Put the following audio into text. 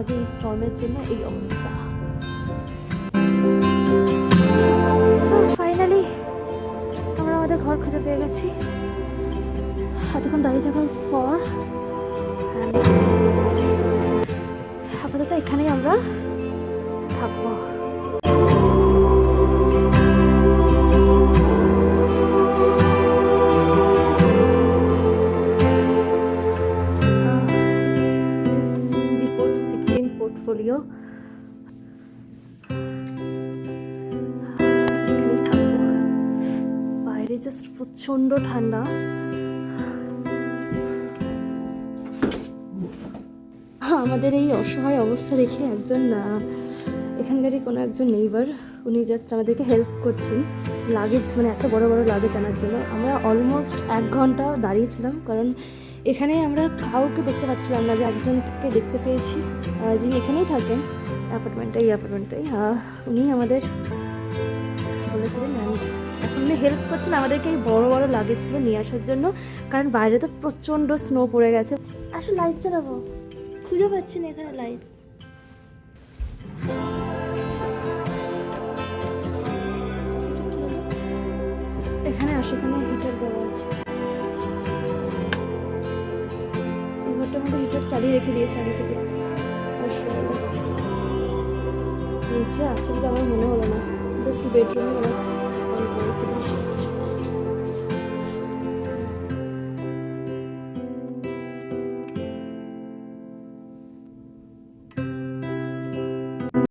আগে এই স্টর্মের জন্য এই অবস্থা। ফাইনালি আমরা আমাদের ঘর খুঁজে পেয়ে গেছি এতক্ষণ দাঁড়িয়ে থাকার পর। আপাতত এখানেই আমরা থাকবো। পোর্টফোলিও এখানেই থাকবো। বাইরে জাস্ট প্রচন্ড ঠান্ডা। আমাদের এই অসহায় অবস্থা দেখে একজন এখানকারই কোনো একজন নেইবার উনি জাস্ট আমাদেরকে হেল্প করছেন লাগেজ, মানে এত বড় বড় লাগেজ আনার জন্য। আমরা অলমোস্ট 1 ঘন্টা দাঁড়িয়েছিলাম, কারণ এখানে আমরা কাউকে দেখতে পাচ্ছিলাম না। যে একজনকে দেখতে পেয়েছি যিনি এখানেই থাকেন অ্যাপার্টমেন্টটাই উনি আমাদের বলে করে নেন। এখন উনি হেল্প করছেন আমাদেরকে এই বড় বড় লাগেজগুলো নিয়ে আসার জন্য, কারণ বাইরে তো প্রচণ্ড স্নো পড়ে গেছে। আসলে লাইট চালাবো, খুঁজে পাচ্ছি না এখানে লাইট। এখানে এখানে হিটার দেওয়া আছে। এই ঘরটার মধ্যে হিটার চালিয়ে রেখে দিয়েছে আগে থেকে। নিচে আছে বলে আমার মনে হলো না, জাস্ট বেডরুমে ওরা অন করে রেখে দিয়েছে।